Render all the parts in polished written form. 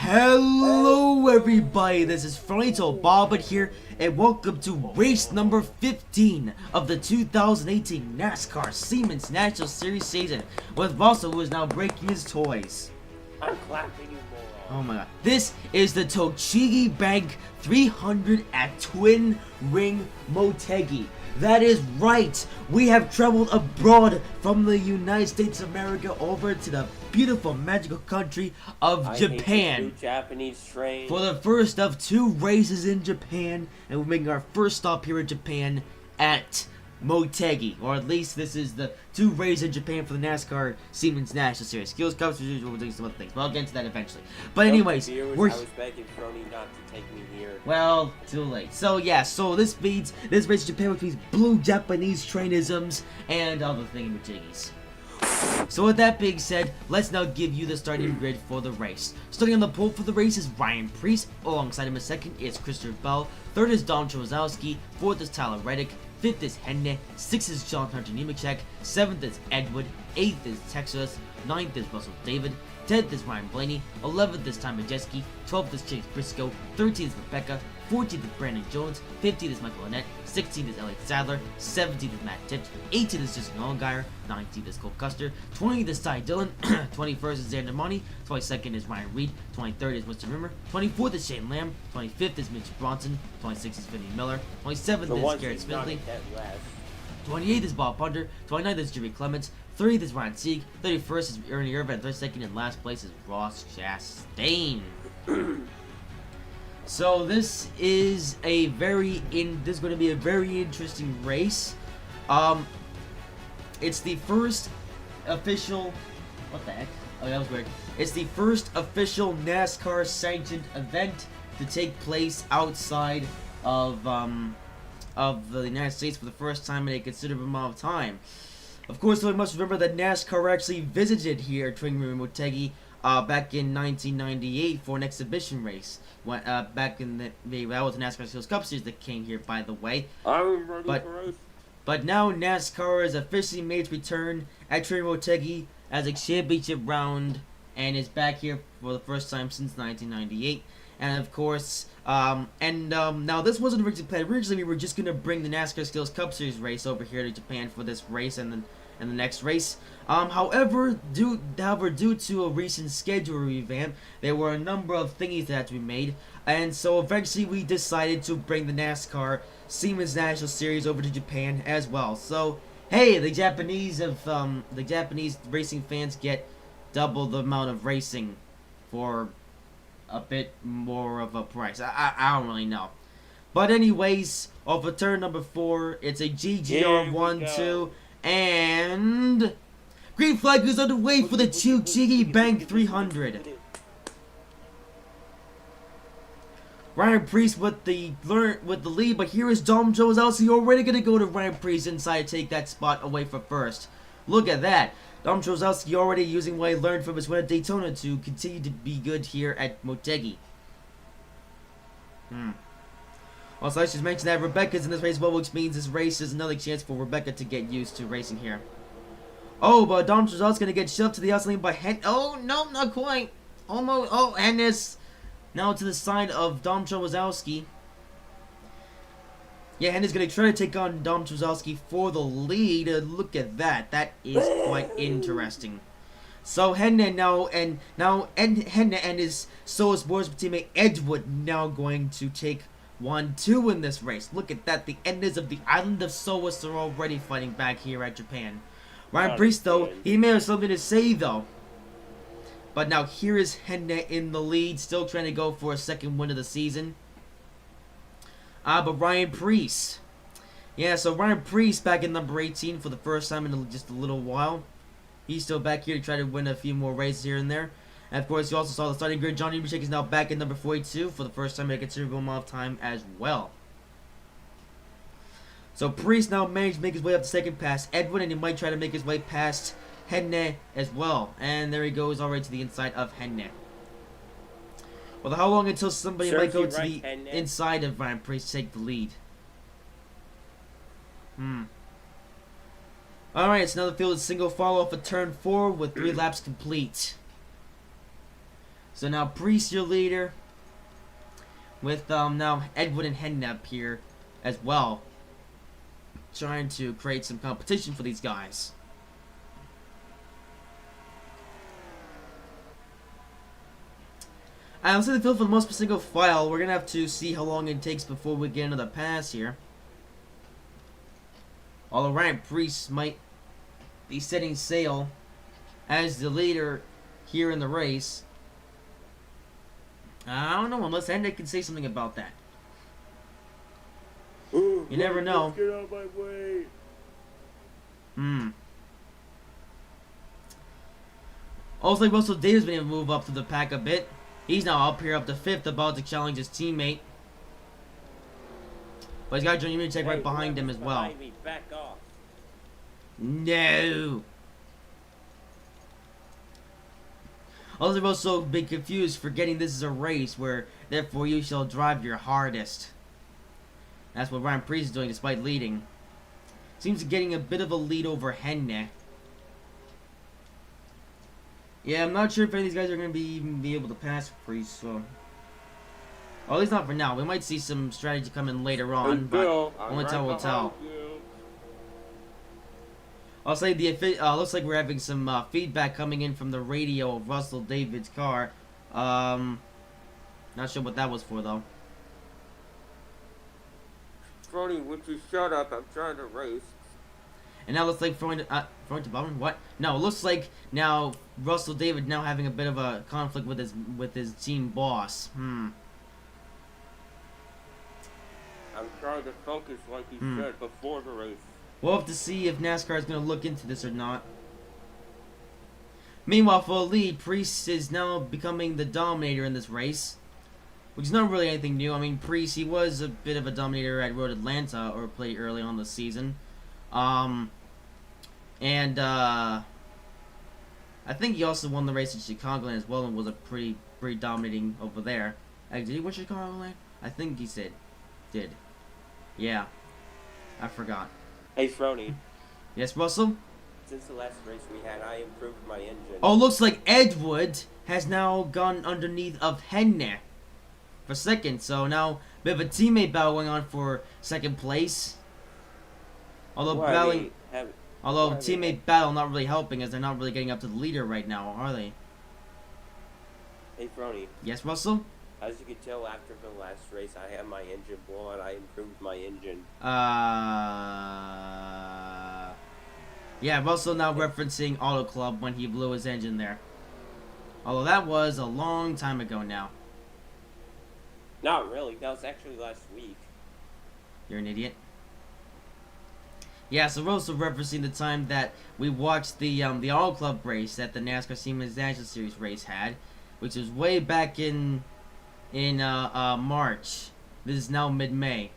Hello everybody, this is Fronito Bobbit here, and welcome to race number 15 of the 2018 NASCAR Siemens National Series season, with Russell, who is now breaking his toys. I'm clapping you more. Oh my god. This is the Tochigi Bank 300 at Twin Ring Motegi. That is right, we have traveled abroad from the United States of America over to the beautiful magical country of Japan. Japanese train. For the first of 2 races in Japan, and we're making our first stop here in Japan at Motegi, or at least this is the 2 races in Japan for the NASCAR Siemens National Series. Skills, cups, we'll do some other things, but I'll get into that eventually. But anyways, I was begging Frony not to take me here. Well, too late. So yeah, so this race in Japan, which means blue Japanese trainisms and other thingamajiggies. So with that being said, let's now give you the starting grid for the race. Starting on the pole for the race is Ryan Preece. Alongside him in second is Christopher Bell. Third is Dom Trozowski. Fourth is Tyler Reddick. Fifth is Henne. Sixth is John Hunter Nemechek. Seventh is Edward. Eighth is Texas. Ninth is Russell David. 10th is Ryan Blaney. 11th is Ty Majeski. 12th is Chase Briscoe. 13th is Rebecca. 14th is Brandon Jones. 15th is Michael Annette. 16th is Elliott Sadler. 17th is Matt Tippett. 18th is Justin Allgaier. 19th is Cole Custer. 20th is Ty Dillon. 21st is Xander Monty. 22nd is Ryan Reed. 23rd is Mr. Rimmer. 24th is Shane Lamb. 25th is Mitch Bronson. 26th is Vinny Miller. 27th is Garrett Smithly. 28th is Bob Punter. 29th is Jimmy Clements. 30th is Ryan Sieg. 31st is Ernie Irvin. 32nd and last place is Ross Chastain. So this is going to be a very interesting race. It's the first official. What the heck? Oh, that was weird. It's the first official NASCAR sanctioned event to take place outside of the United States for the first time in a considerable amount of time. Of course, we must remember that NASCAR actually visited here at Twin Ring Motegi back in 1998 for an exhibition race. Back in that was the NASCAR Skills Cup Series that came here, by the way. I'm ready for us. But now NASCAR has officially made its return at Twin Ring Motegi as a championship round and is back here for the first time since 1998. And of course, now this wasn't originally planned. Originally, we were just gonna bring the NASCAR Skills Cup Series race over here to Japan for this race and the next race. However, due to a recent schedule revamp, there were a number of thingies that had to be made, and so eventually we decided to bring the NASCAR Siemens National Series over to Japan as well. So hey, the Japanese racing fans get double the amount of racing for a bit more of a price. I don't really know. But anyways, off of turn number 4, it's a GGR 1-2, and green flag is underway for the Tochigi Bank 300. Ryan Preece with the lead, but here is Dom Trozowski already going to go to Ryan Preece inside to take that spot away for first. Look at that. Dom Trozowski already using what he learned from his win at Daytona to continue to be good here at Motegi. Also, I should mention that Rebecca's in this race as well, which means this race is another chance for Rebecca to get used to racing here. Oh, but Dom Trozowski's going to get shoved to the outside lane by Hen. Oh, no, not quite. Almost. Oh, and this now to the side of Dom Trozowski. Yeah, Henna's going to try to take on Dom Trozowski for the lead. Look at that. That is quite interesting. So Henna and his Soa Sports teammate Edward now going to take 1-2 in this race. Look at that. The enders of the island of Soas are already fighting back here at Japan. Ryan Preece, though, he may have something to say, though. But now here is Henna in the lead, still trying to go for a second win of the season. But Ryan Preece. Yeah, so Ryan Preece back in number 18 for the first time in just a little while. He's still back here to try to win a few more races here and there. And of course, you also saw the starting grid. Johnny Nemechek is now back in number 42 for the first time in a considerable amount of time as well. So Preece now managed to make his way up to second past Edwin, and he might try to make his way past Henne as well. And there he goes already to the inside of Henne. Well, how long until somebody might go to the inside of Ryan Preece to take the lead? Alright, it's another fielded single follow off of turn 4 with 3 laps complete. So now Priest your leader, with now Edward and Hednep here as well, trying to create some competition for these guys. I'm setting the field for the most single file. We're gonna have to see how long it takes before we get into the pass here. Alright, Priest might be setting sail as the leader here in the race. I don't know, unless Hendrick can say something about that. Ooh, You never know. Get out of my way. Also, like Russell Davis been able to move up to the pack a bit. He's now up here, up to 5th, about to challenge his teammate. But he's got Johnny Munich right behind him as well. Behind me, back off. No. Also, they've also been confused, forgetting this is a race where, therefore, you shall drive your hardest. That's what Ryan Priest is doing despite leading. Seems to be getting a bit of a lead over Henne. Yeah, I'm not sure if any of these guys are going to even be able to pass Priest, so... Or at least not for now. We might see some strategy come in later on, but only time will tell. I'll say looks like we're having some feedback coming in from the radio of Russell David's car. Not sure what that was for though. Brody, would you shut up? I'm trying to race. And now it looks like throwing to Bowman. What? No, it looks like now Russell David now having a bit of a conflict with his team boss. I'm trying to focus like you said before the race. We'll have to see if NASCAR is going to look into this or not. Meanwhile, for the lead, Priest is now becoming the dominator in this race, which is not really anything new. I mean, Priest, he was a bit of a dominator at Road Atlanta, or pretty early on the season. I think he also won the race in Chicagoland as well and was a pretty dominating over there. Did he win Chicagoland? I think he did. Yeah. I forgot. Hey, Frony. Yes, Russell? Since the last race we had, I improved my engine. Oh, looks like Edward has now gone underneath of Henne for second. So now we have a teammate battle going on for second place. Although teammate battle not really helping, as they're not really getting up to the leader right now, are they? Hey, Frony. Yes, Russell? As you can tell, after the last race, I had my engine blown. I improved my engine. Yeah, Russell now referencing Auto Club when he blew his engine there. Although that was a long time ago now. Not really. That was actually last week. You're an idiot. Yeah, so we're also referencing the time that we watched the Auto Club race that the NASCAR Siemens National Series race had, which was way back in March. This is now mid-May.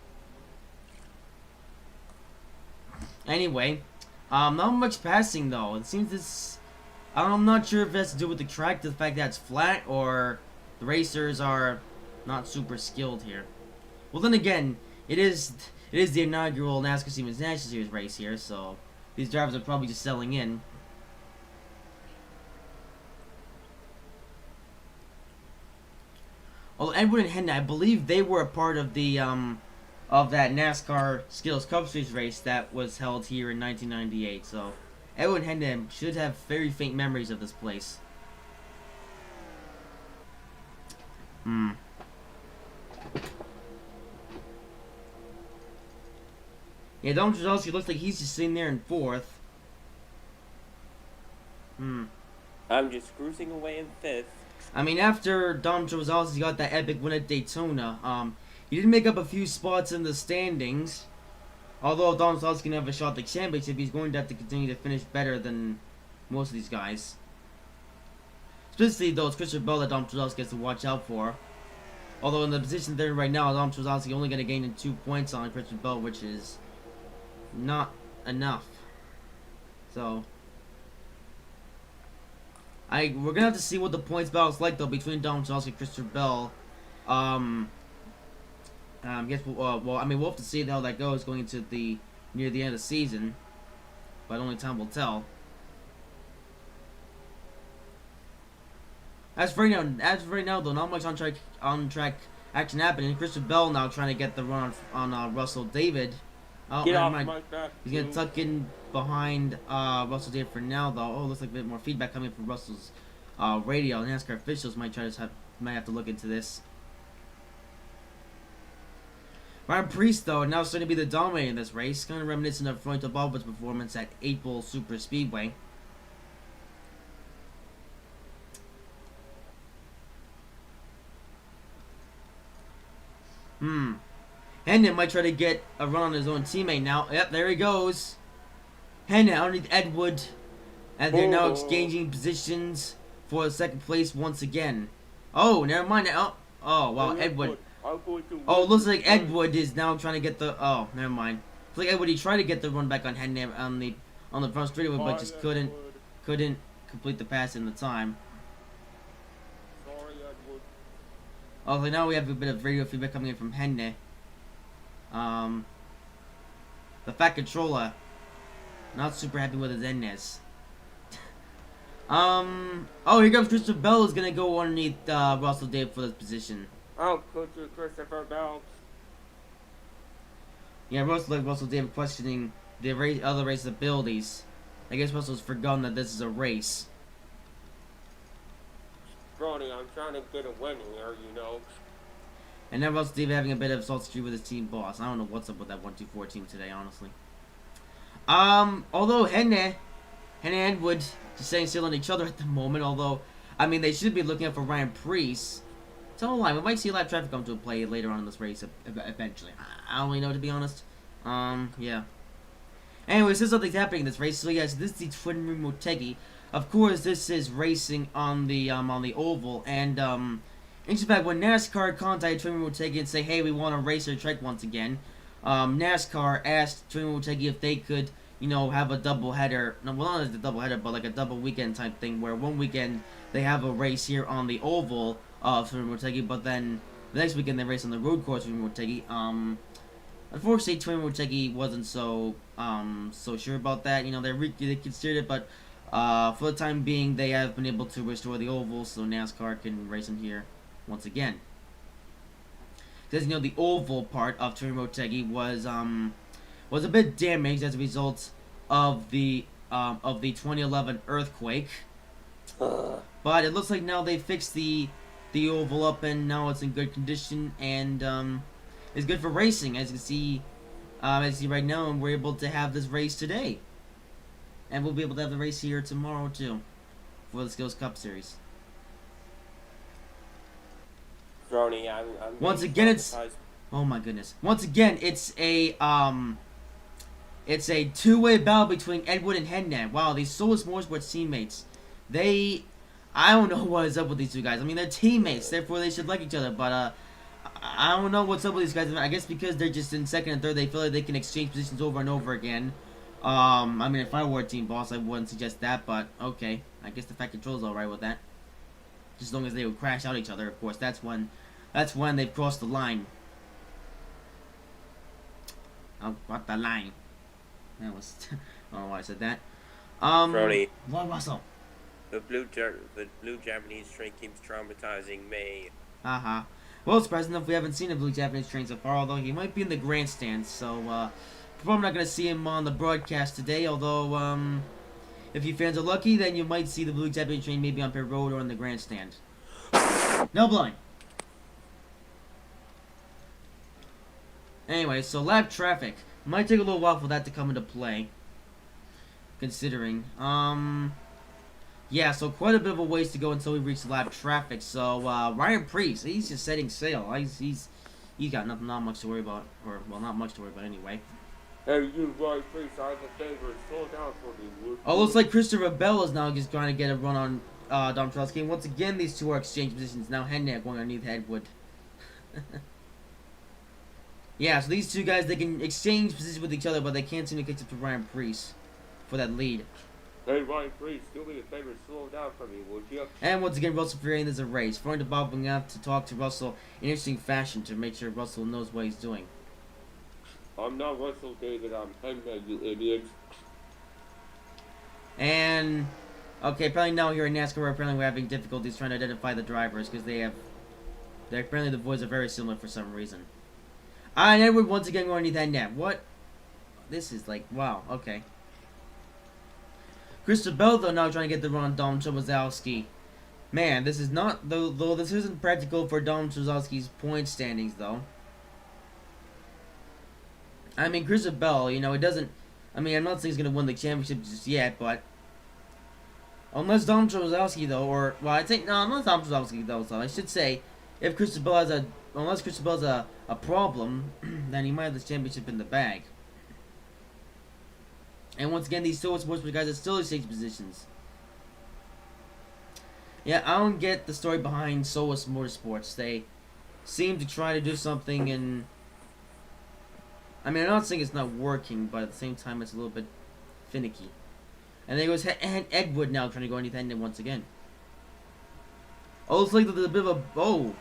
Anyway, not much passing though. It seems this. I'm not sure if it has to do with the track, the fact that it's flat, or the racers are not super skilled here. Well, then again, it is the inaugural NASCAR Siemens National Series race here, so these drivers are probably just selling in. Although Edward and Henry, I believe they were a part of the of that NASCAR Skills Cup Series race that was held here in 1998. So Edward and Henry should have very faint memories of this place. Yeah, Dom Trzaskowski looks like he's just sitting there in 4th. I'm just cruising away in 5th. I mean, after Dom Trzaskowski got that epic win at Daytona, he did make up a few spots in the standings. Although Dom Trzaskowski can have a shot at the championship, he's going to have to continue to finish better than most of these guys. Especially though, it's Christopher Bell that Dom Trzaskowski has to watch out for. Although in the position they're in right now, Dom Trzaskowski only going to gain 2 points on Christopher Bell, which is not enough. So we're gonna have to see what the points battle is like though between Dom Trzaskowski and Christopher Bell. Guess well, I mean, we'll have to see how that goes going into near the end of the season, but only time will tell. As for right now, though, not much on track action happening. Christopher Bell now trying to get the run on Russell David. Oh, Get never off mind. my back. He's gonna tuck in behind Russell David for now, though. Oh, looks like a bit more feedback coming from Russell's radio. NASCAR officials might have to look into this. Ryan Preece, though, now starting to be the dominator in this race, kind of reminiscent of Fronto Balbo's performance at 8 Bull Super Speedway. Hendon might try to get a run on his own teammate now. Yep, there he goes. Hendon underneath Edward. And they're now exchanging positions for the second place once again. Oh, never mind. Oh wow, Edward. Oh, looks like Edward is now trying to get the... Oh, never mind. Looks like Edward, he tried to get the run back on Hendon on the front straightaway, but just couldn't complete the pass in the time. Sorry, Edward. Oh, so now we have a bit of radio feedback coming in from Hendon. The Fat Controller, not super happy with his endness. Oh, here comes Christopher Bell is gonna go underneath Russell David for this position. I'll put you, Christopher Bell. Yeah, Russell David questioning the other race abilities. I guess Russell's forgotten that this is a race. Brody, I'm trying to get a win here, you know. And now Russell David having a bit of salt street with his team boss. I don't know what's up with that 1-2-4 team today, honestly. Although Hendon and Edward just staying still on each other at the moment. Although, I mean, they should be looking out for Ryan Preece. Tell a lie, we might see live traffic come to a play later on in this race eventually. I don't really know, to be honest. Yeah. Anyway, since something's happening in this race, so yes, this is the Twin Room Motegi. Of course, this is racing on the oval, and in fact, when NASCAR contacted Twin Room Motegi and say, hey, we want to race our track once again, NASCAR asked Twin Room Motegi if they could, you know, have a double header. No, well, not a double header, but like a double weekend type thing, where one weekend they have a race here on the oval of Twin Room Motegi, but then the next weekend they race on the road course of Twin Room Motegi. Unfortunately, Twin Room Motegi wasn't so sure about that. You know, they considered it, but for the time being, they have been able to restore the oval, so NASCAR can race in here once again. Because, you know, the oval part of Twin Room Motegi was a bit damaged as a result of the 2011 earthquake. But it looks like now they fixed the oval up, and now it's in good condition, and it's good for racing, as you can see right now, and we're able to have this race today. And we'll be able to have the race here tomorrow too, for the Skills Cup Series. Brony, I'm Once again, it's... Oh my goodness. Once again, it's a two-way battle between Edward and Hendon. Wow, these Soulless Motorsports teammates. I don't know what is up with these two guys. I mean, they're teammates, therefore they should like each other, but I don't know what's up with these guys. I guess because they're just in second and third, they feel like they can exchange positions over and over again. I mean, if I were a team boss, I wouldn't suggest that, but okay. I guess the Fat Control's alright with that. Just as long as they would crash out each other, of course. That's when they've crossed the line. Oh, what the line? That was... I don't know why I said that. Brony. What, Russell? The blue Japanese train keeps traumatizing me. Uh-huh. Well, it's surprising enough we haven't seen a blue Japanese train so far, although he might be in the grandstand, so, probably not going to see him on the broadcast today, although, if you fans are lucky, then you might see the blue Japanese train maybe on Pit Road or in the grandstand. No blowing. Anyway, so lap traffic. Might take a little while for that to come into play, considering, yeah, so quite a bit of a ways to go until we reach lap traffic. So, Ryan Preece, he's just setting sail. He's got not much to worry about, or, well, not much to worry about anyway. Hey, you, Ryan Preece, I have a favor. Slow down for me, would you? Oh, looks like Christopher Bell is now just trying to get a run on Dom Trotski. Once again, these two are exchange positions. Now Hendon going underneath Edward. Yeah, so these two guys, they can exchange positions with each other, but they can't seem to catch up to Ryan Preece for that lead. Hey, Ryan Preece, do me a favor, slow down for me, would you? And once again, Russell Ferrari, there's a race. Fronto bobbing out to talk to Russell in interesting fashion to make sure Russell knows what he's doing. I'm not Russell David, I'm Hendon, you idiot. And Okay, apparently now here in NASCAR, apparently we're having difficulties trying to identify the drivers because apparently the voices are very similar for some reason. And Edward once again going underneath that net. What? This is like, wow, okay. Christabel, though, now trying to get the run on Dom Chobazowski. Man, this is not, though this isn't practical for Dom Chobazowski's point standings, though. I mean, Christabel, you know, it doesn't, I mean, I'm not saying he's going to win the championship just yet, but unless Dom Chobazowski, though, or, well, I'd say, no, not Dom Chobazowski, though, so I should say, if Christabel has unless Christabel has a problem, then he might have this championship in the bag. And once again, these Soul Sportsman guys are still in stage positions. Yeah, I don't get the story behind Solus Motorsports. They seem to try to do something, and I mean, I'm not saying it's not working, but at the same time, it's a little bit finicky. And there goes Edward now trying to go underneath Hendon once again. Oh, it's like there's a bit of a well,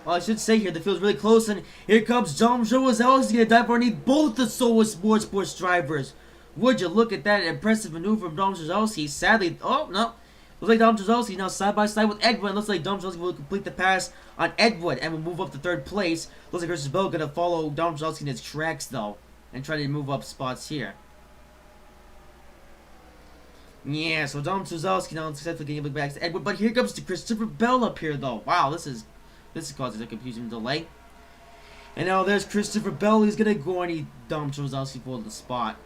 I should say here, the field's really close, and here comes Dom Joazell. He's gonna dive underneath both the Solus Motorsports drivers. Would you look at that impressive maneuver from Dom Joazell? Sadly, oh no. Looks like Dom Joazell now side by side with Edwin. Looks like Dom Joazell will complete the pass on Edwin and will move up to third place. Looks like Chris Bell gonna follow Dom Joazell in his tracks though and try to move up spots here. Yeah, so Dom Joazell now successfully getting back to Edwin, but here comes the Christopher Bell up here though. Wow, this is causing a confusion delay. And now there's Christopher Bell. He's gonna go on Dom Joazell for the spot.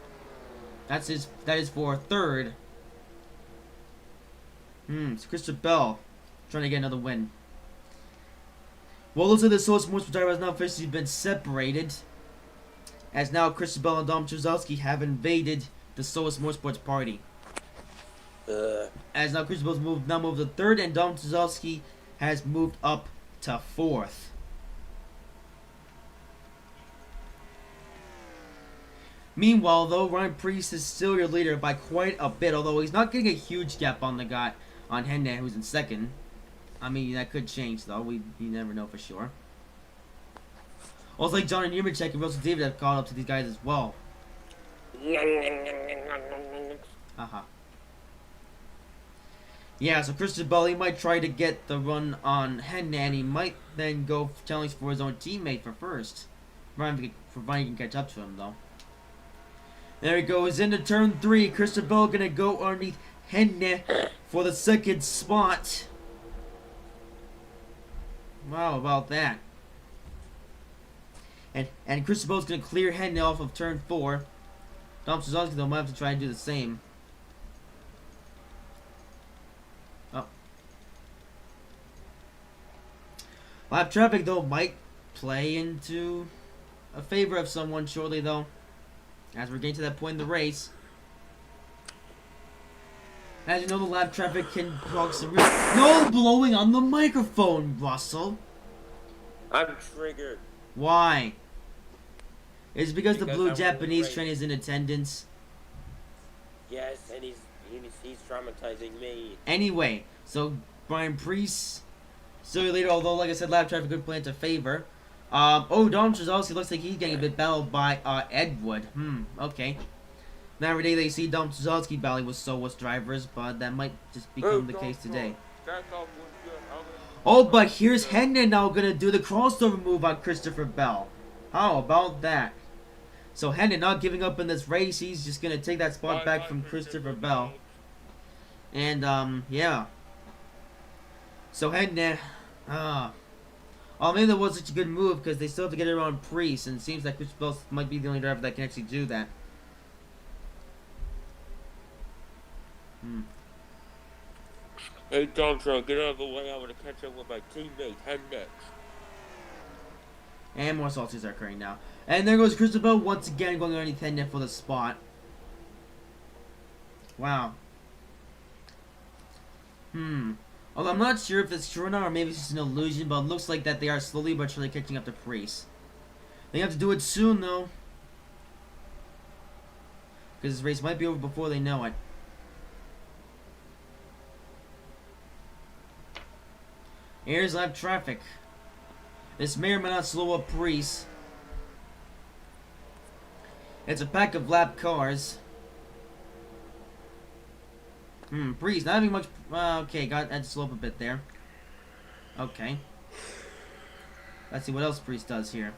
That is for third. It's Christopher Bell trying to get another win. Well, looks like the Soul Sports driver has now officially been separated, as now Christopher Bell and Dom Chuzowski have invaded the Soul Sports party. As now Christopher Bell's now moved to third, and Dom Chuzowski has moved up to fourth. Meanwhile, though, Ryan Priest is still your leader by quite a bit, although he's not getting a huge gap on the guy on Hendon, who's in second. I mean, that could change, though. You never know for sure. Also, like John and Nemechek and Russell David have caught up to these guys as well. Yeah, so Christian Bell, he might try to get the run on Hendon. He might then go challenge for his own teammate for first, providing he can catch up to him, though. There he goes into turn 3. Christian Bell gonna go underneath Hendon for the second spot. Wow, about that. And Christian Bell's gonna clear Hendon off of turn 4. Dom Suzuki though might have to try and do the same. Oh. Lap traffic though might play into a favor of someone shortly though, as we're getting to that point in the race. As you know, the lap traffic can cause some real... No blowing on the microphone, Russell! I'm triggered. Why? Is it because the blue I'm Japanese train is in attendance? Yes, and he's traumatizing me. Anyway, so Brian Priest still your leader, although like I said, lap traffic could play into favor. Oh, Dom Chazowski looks like he's getting a bit battled by Edward. Okay. Now every day they see Dom Chazowski battling with Solus drivers, but that might just become the case today. Oh, but here's Hendon now gonna do the crossover move on Christopher Bell. How about that? So Hendon not giving up in this race. He's just gonna take that spot back from Christopher Bell. And yeah. So Hendon, oh, maybe that was such a good move because they still have to get it around Priest, and it seems like Christopher Bell might be the only driver that can actually do that. Hey, Dontra, get out of the way. I want to catch up with my teammate, Hendon. And more salties are occurring now. And there goes Christopher once again going underneath Hendon for the spot. Wow. Although I'm not sure if it's true or not, or maybe it's just an illusion, but it looks like that they are slowly but surely catching up to Priest. They have to do it soon, though. Because this race might be over before they know it. Here's lap traffic. This may or may not slow up Priest. It's a pack of lap cars. Priest, not having much... okay, got that slope a bit there. Okay. Let's see what else Priest does here.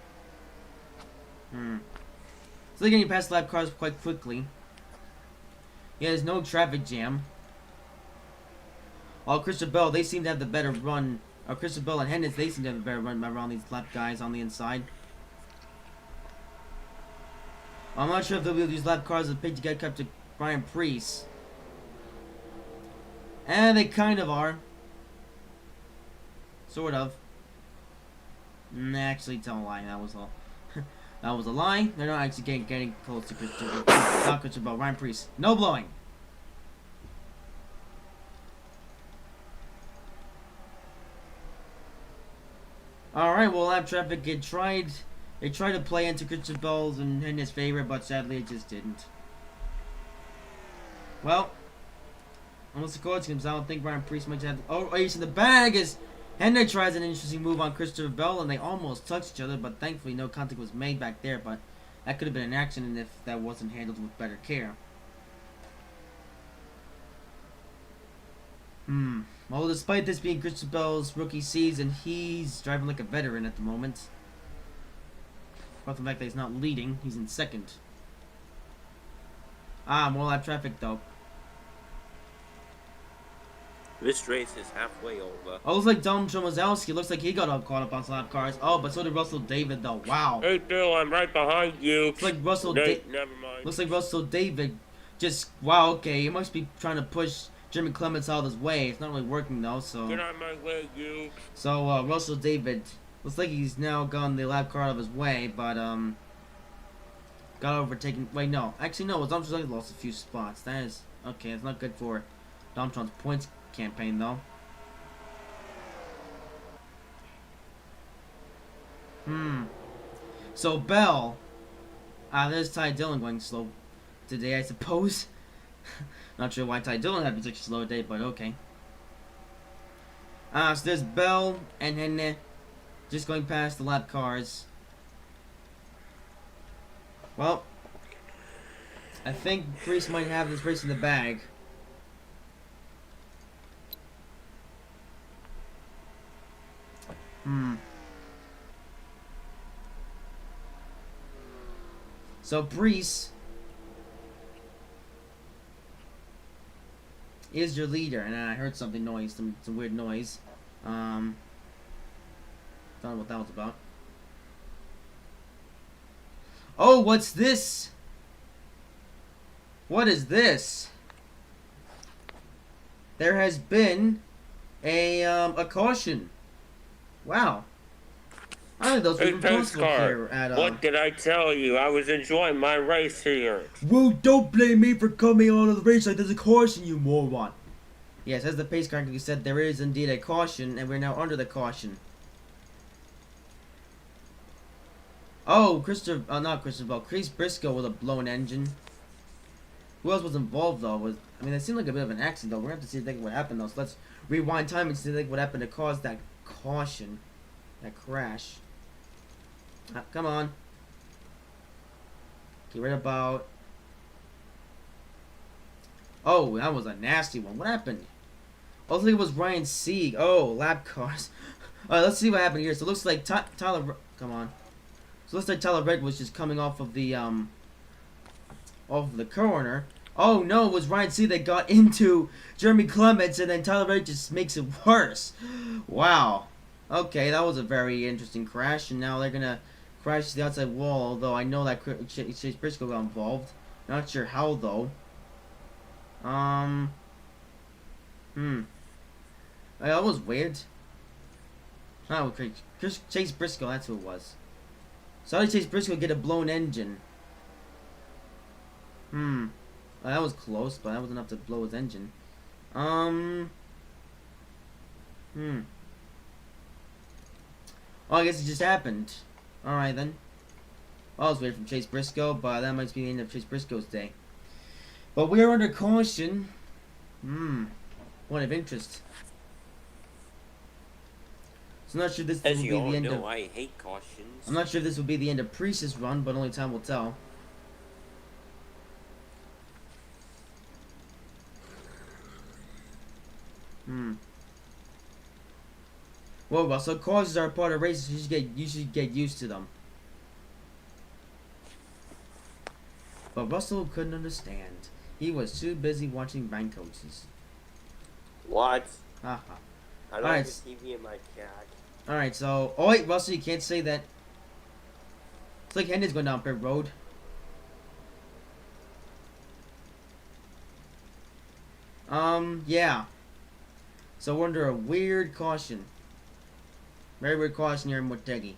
So they're getting past lap cars quite quickly. Yeah, there's no traffic jam. While Christopher Bell, they seem to have the better run. Christopher Bell and Hendricks, they seem to have a better run around these lap guys on the inside. I'm not sure if they'll be able to use lap cars as a pick to get up to Brian Priest. And they kind of are. Sort of. Actually, tell a lie. That was a that was a lie. They're not actually getting close to Christopher. Not Christopher Bell. Ryan Priest. No blowing. Alright, well, lap traffic, they tried to play into Christopher Bell's and in his favor, but sadly it just didn't. Well, unless the coach comes out, I don't think Ryan Priest might have... Oh, ace in the bag as Henry tries an interesting move on Christopher Bell, and they almost touched each other, but thankfully no contact was made back there, but that could have been an accident if that wasn't handled with better care. Well, despite this being Christopher Bell's rookie season, he's driving like a veteran at the moment. Apart from the fact that he's not leading, he's in second. More lap traffic though. This race is halfway over. Oh, looks like Dom Tromazowski. Looks like he got all caught up on lap cars. Oh, but so did Russell David though. Wow. Hey Bill, I'm right behind you. Looks like Russell never mind. Looks like Russell David just... Wow, okay. He must be trying to push Jimmy Clements out of his way. It's not really working though, so... Get out of my way, you. So, Russell David... Looks like he's now gone the lap car out of his way, but, got overtaken... Wait, no. Actually, no. Domtron's lost a few spots. That is... Okay, it's not good for Domtron's points campaign, though. So, Bell... there's Ty Dillon going slow today, I suppose. Not sure why Ty Dillon had such a slow day, but okay. So there's Bell and Henne just going past the lap cars. Well, I think Priest might have this race in the bag. So Priest is your leader, and I heard something noise, some weird noise. Don't know what that was about. Oh, what's this? What is this? There has been a caution. Wow. I think those Hey, were possible here at what did I tell you? I was enjoying my race here. Well, don't blame me for coming out of the race like there's a caution, you moron. Yes, as the pace car said, there is indeed a caution, and we're now under the caution. Oh, not Christopher Bell, Chris Briscoe with a blown engine. Who else was involved, though? I mean, it seemed like a bit of an accident, though. We're going to have to see what happened, though. So let's rewind time and see what happened to cause that caution, that crash. Come on. Okay, right about... Oh, that was a nasty one. What happened? Oh, I think it was Ryan Sieg. Oh, lap cars. Alright, let's see what happened here. So it looks like Tyler... Come on. So it looks like Tyler Red was just coming off of the corner. Oh, no, it was Ryan Sieg that got into Jeremy Clements, and then Tyler Red just makes it worse. Wow. Okay, that was a very interesting crash, and now they're going to crash the outside wall, although I know that Chase Briscoe got involved. Not sure how, though. That was weird. Oh, okay. Chase Briscoe, that's who it was. So how did Chase Briscoe get a blown engine? That was close, but that was enough to blow his engine. Oh, I guess it just happened. Alright then. Well, I was waiting for Chase Briscoe, but that might be the end of Chase Briscoe's day. But we are under caution. Point of interest. So I'm not sure this will be the end of... I hate cautions. I'm not sure if this will be the end of Priest's run, but only time will tell. Well, Russell, causes are part of races. You should get used to them. But Russell couldn't understand. He was too busy watching bank coaches. What? Haha. I like the TV in my cat. Alright, so... Oh, wait, Russell, you can't say that. It's like Henry's going down pit road. Yeah. So we're under a weird caution. Very weird caution here in Tochigi.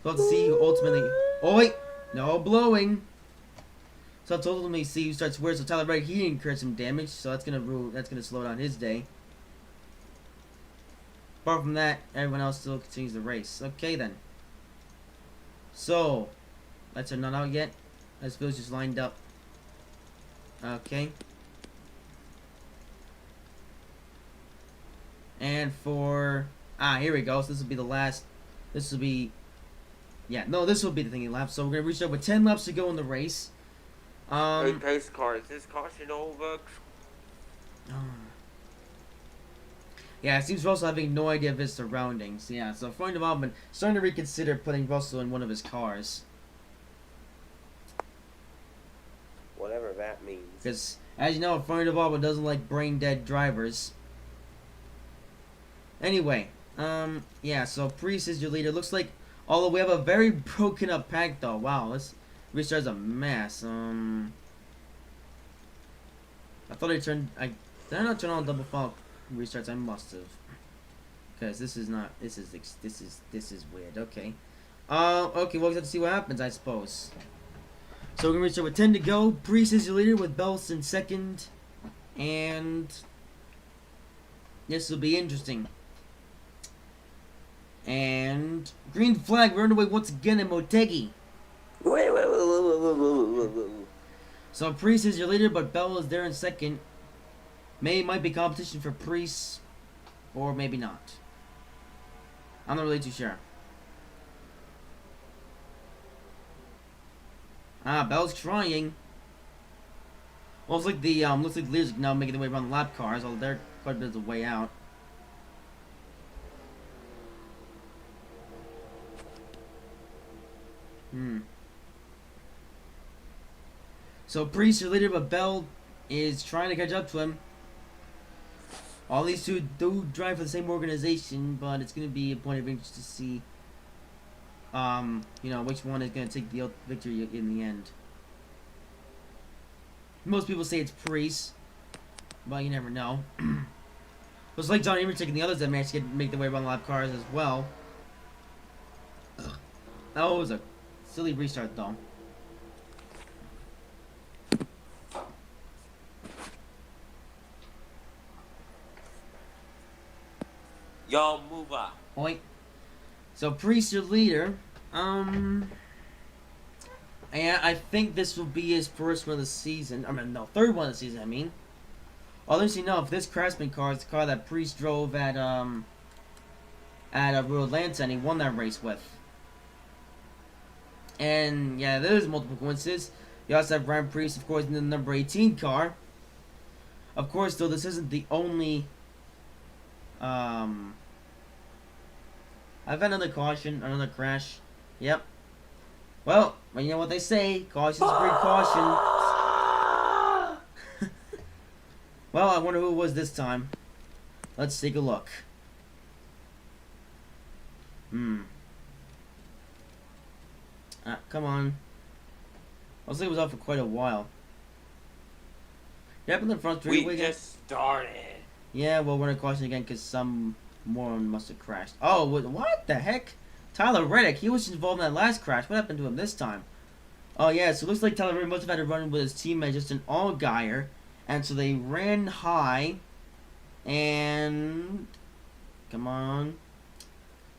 So let's see who ultimately... Oh, wait! No blowing! So let's ultimately see who starts where. So Tyler Reddick, he incurred some damage, so that's gonna slow down his day. Apart from that, everyone else still continues the race. Okay then. So, lights are not out yet. As Phil's just lined up. Okay. And for... here we go. So this will be the last... This will be... Yeah, no, this will be the thingy lap. So we're going to reach up with 10 laps to go in the race. Hey, pace car, is this caution over? Yeah, it seems Russell having no idea of his surroundings. Yeah, so Freund Development starting to reconsider putting Russell in one of his cars. Whatever that means. Because, as you know, Freund Development doesn't like brain-dead drivers. Anyway, yeah, so Priest is your leader. Looks like, although we have a very broken up pack though. Wow, this restart's a mess. I thought did I not turn on double file restarts? I must have. Because this is not, this is weird. Okay. Okay, we'll have to see what happens, I suppose. So we're gonna restart with 10 to go. Priest is your leader with Bells in second. And this will be interesting. And green flag, we're underway once again in Tochigi. So Priest is your leader, but Bell is there in second. Might be competition for Priest, or maybe not. I'm not really too sure. Bell's trying. Well, looks like the leaders are now making their way around the lap cars, although they're quite a bit of the way out. So Priest, your leader, but Bell is trying to catch up to him. All these two do drive for the same organization, but it's going to be a point of interest to see, you know, which one is going to take the victory in the end. Most people say it's Priest, but you never know. Looks like John Emerich and the others that managed to make their way around the lap cars as well. That was a silly restart, though. Y'all move up. Oink. So Priest, your leader. And I think this will be his first one of the season. I mean, no, third one of the season. I mean, although you know, if this Craftsman car is the car that Priest drove at Road Atlanta, and he won that race with. And yeah, there's multiple coincidences. You also have Ryan Priest, of course, in the number 18 car. Of course, though, this isn't the only. I've had another caution, another crash. Yep. Well, you know what they say, caution's breed caution. Well, I wonder who it was this time. Let's take a look. Come on. Looks like it was out for quite a while. Yep, in the front three. We just started. Yeah, well, we're in caution again because some moron must have crashed. Oh, what the heck? Tyler Reddick, he was involved in that last crash. What happened to him this time? Oh, yeah, so it looks like Tyler Reddick must have had to run with his teammate, just an all-guyer. And so they ran high. And... Come on.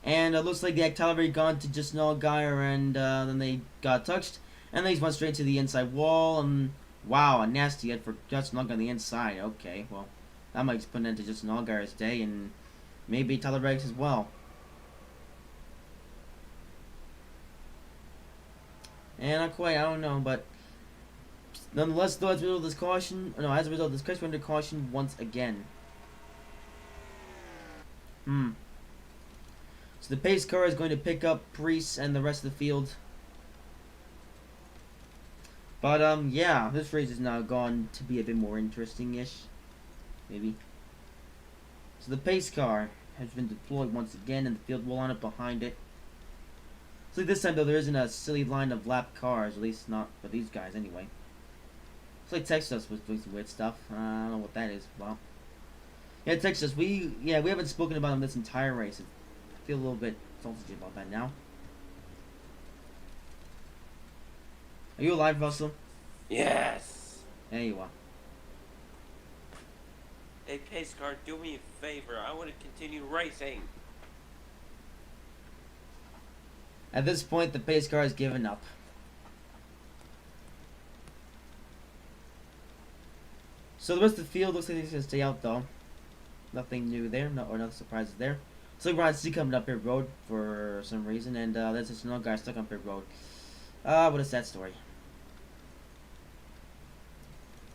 And it looks like they had Tyler Reddick gone to just an all-guyer, and then they got touched. And they just went straight to the inside wall. And wow, a nasty hit for just knock on the inside. Okay, well, that might just put an end to just an all-guyer's day, and maybe Tyler Reddick as well. And not quite, I don't know, but Nonetheless, though, as a result of this caution, no, as a result of this crash, we're under caution once again. So the pace car is going to pick up Priest and the rest of the field. But, yeah, this race is now gone to be a bit more interesting-ish. Maybe. So the pace car has been deployed once again, and the field will line up behind it. So this time, though, there isn't a silly line of lap cars, at least not for these guys, anyway. It's like Texas was doing some weird stuff. I don't know what that is about. Yeah, Texas, we haven't spoken about him this entire race. I feel a little bit salty about that now. Are you alive, Russell? Yes. There you are. Hey, pace car, do me a favor. I want to continue racing. At this point, the pace car has given up. So the rest of the field looks like it's going to stay out, though. Nothing new there, or no surprises there. So Ron C coming up pit road for some reason, and there's this another guy stuck on pit road. What a sad story.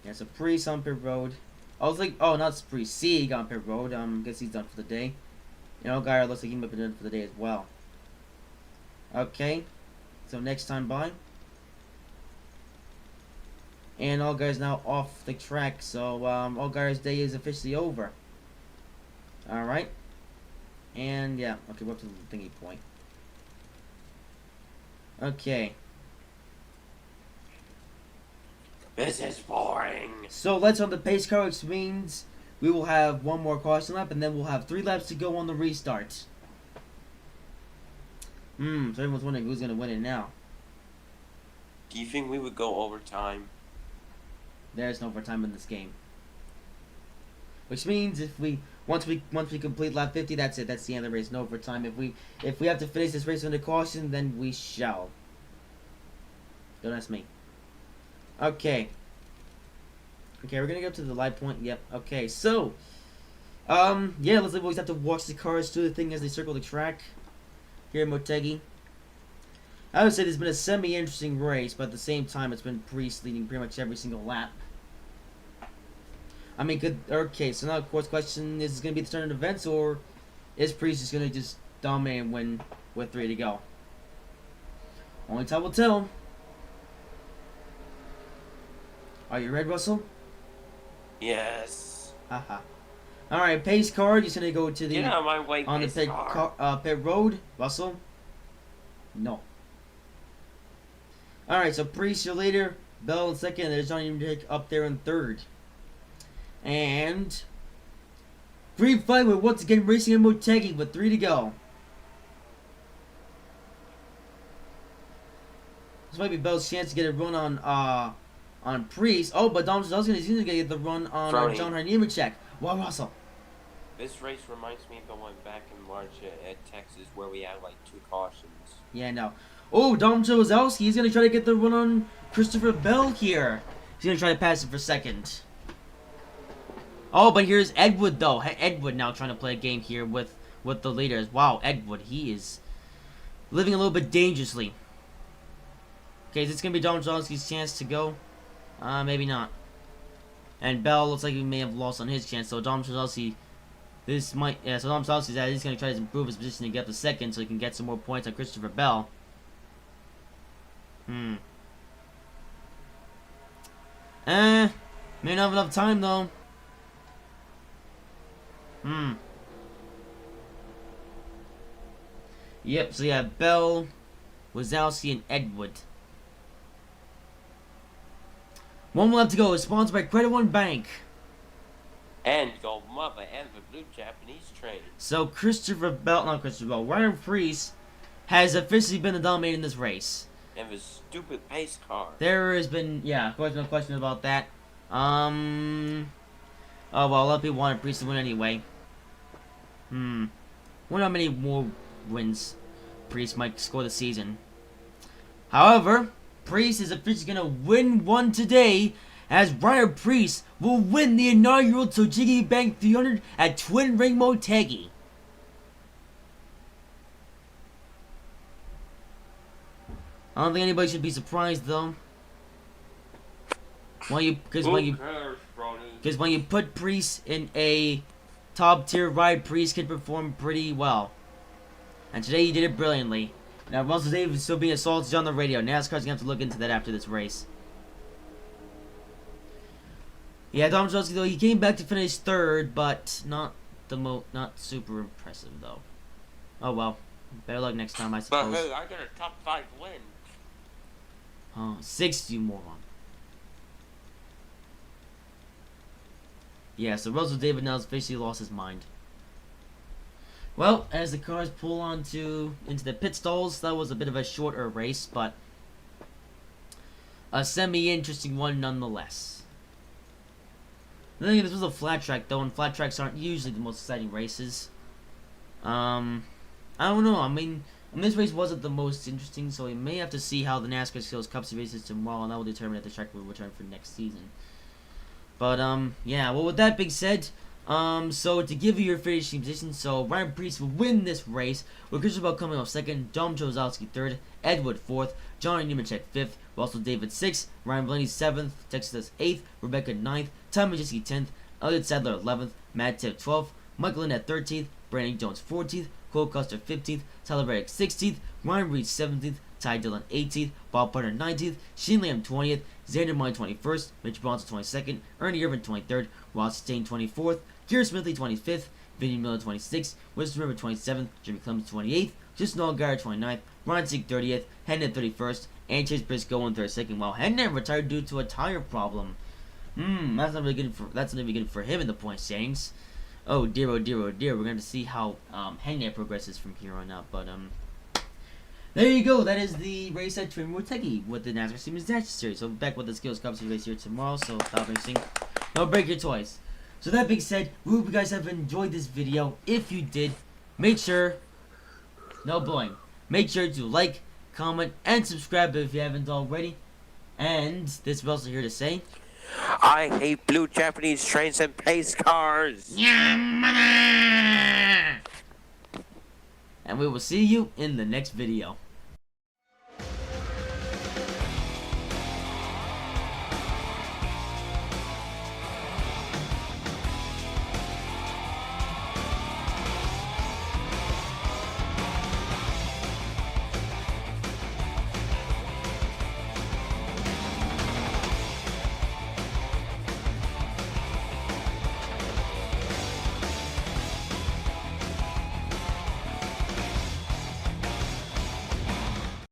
Yeah, so Priest on pit road. I was like, oh, not Priest, C got on pit road. Guess he's done for the day. You know, guy looks like he might be done for the day as well. Okay, so next time by. And all guys now off the track, so all guys' day is officially over. Alright. And yeah, okay, we're up to the thingy point. Okay. This is boring. So let's on the pace car, which means we will have one more caution lap, and then we'll have 3 laps to go on the restart. So everyone's wondering who's going to win it now. Do you think we would go overtime? There's no overtime in this game. Which means if we once we complete lap 50, that's it. That's the end of the race. No overtime. If we have to finish this race under caution, then we shall. Don't ask me. Okay. Okay, we're gonna go to the light point. Yep. Okay. So, yeah, looks like we always have to watch the cars do the thing as they circle the track here in Motegi. I would say it's been a semi-interesting race, but at the same time, it's been Priest leading pretty much every single lap. I mean, good. Okay, so now, of course, question is going to be the turn of events, or is Priest just going to just dominate and win with 3 to go? Only time will tell. Are you ready, Russell? Yes. Haha. Alright, pace car, just going to go to the... Get out of my way, on the pit road. Russell? No. Alright, so Priest, your leader. Bell in second, and there's Johnny Dick up there in third. And green flag, we're once again racing in Motegi with 3 to go. This might be Bell's chance to get a run on Priest. Oh, but Dom's going to get the run on John Nemechek. Wow, Russell. This race reminds me of the one back in March at Texas where we had like 2 cautions. Yeah, no. Oh, Dom Jozowski, he's going to try to get the run on Christopher Bell here. He's going to try to pass it for second. Oh, but here's Edward, though. Edward now trying to play a game here with the leaders. Wow, Edward, he is living a little bit dangerously. Okay, is this going to be Dom Jozowski's chance to go? Maybe not. And Bell looks like he may have lost on his chance, so Dom Jozowski... This might... Yeah, so Dom Jozowski's he's going to try to improve his position to get the second so he can get some more points on Christopher Bell. May not have enough time, though. Yep, so yeah, Bell, Wazowski, and Edward. One more left to go. It's sponsored by Credit One Bank. And Gold Mother and the Blue Japanese Train. So Ryan Priest has officially been the dominator in this race. And the stupid pace car. There has been, yeah, of course, no question about that. Oh, well, a lot of people wanted Priest to win anyway. Wonder how many more wins Priest might score this season. However, Priest is officially going to win one today, as Ryan Priest will win the inaugural Tochigi Bank 300 at Twin Ring Motegi. I don't think anybody should be surprised, though. Because Who when you cares, Brody? Because when you put Priest in a top tier ride, Priest can perform pretty well. And today he did it brilliantly. Now Russell Davis is still being assaulted on the radio. NASCAR's gonna have to look into that after this race. Yeah, Dom Chelsea though, he came back to finish third, but not super impressive though. Oh well. Better luck next time, I But suppose. hey, I got a top 5 win. Oh, 6, you moron. Yeah, so Russell David now has officially lost his mind. Well, as the cars pull into the pit stalls, that was a bit of a shorter race, but a semi-interesting one nonetheless. The thing is, this was a flat track though, and flat tracks aren't usually the most exciting races. I don't know. I mean, this race wasn't the most interesting, so we may have to see how the NASCAR Skills Cup Series is tomorrow, and that will determine if the track will return for next season. But yeah. Well, with that being said, so to give you your finishing position, so Ryan Preece will win this race, with Christian Bell coming off second, Dom Jozowski third, Edward fourth, Johnny Nemechek fifth, Russell David sixth, Ryan Blaney seventh, Texas eighth, Rebecca ninth, Tom Majewski 10th, Elliott Sadler 11th, Matt Tipp 12th, Michael Lynette 13th, Brandon Jones 14th, Cole Custer 15th, Tyler Reddick 16th, Ryan Reed 17th, Ty Dillon 18th, Bob Potter 19th, Shane Lamb 20th, Xander Mine 21st, Mitch Bronson 22nd, Ernie Irvin 23rd, Ross Stain 24th, Kira Smithley 25th, Vinny Miller 26th, Winston River 27th, Jimmy Clemens 28th, Justin Allgaier 29th, Ron Sieg 30th, Hendon 31st, and Chase Briscoe in 32nd, while Hendon retired due to a tire problem. That's not really good for him in the point standings. Oh dear, oh dear, oh dear. We're going to see how Hendon progresses from here on out, but there you go. That is the race at Tochigi with the NASCAR Siemens Dash Series. So back with the Skills Cup Series here tomorrow. So stop racing. Don't break your toys. So that being said, we hope you guys have enjoyed this video. If you did, make sure, no blowing, make sure to like, comment, and subscribe if you haven't already. And this is also here to say, I hate blue Japanese trains and pace cars. and we will see you in the next video.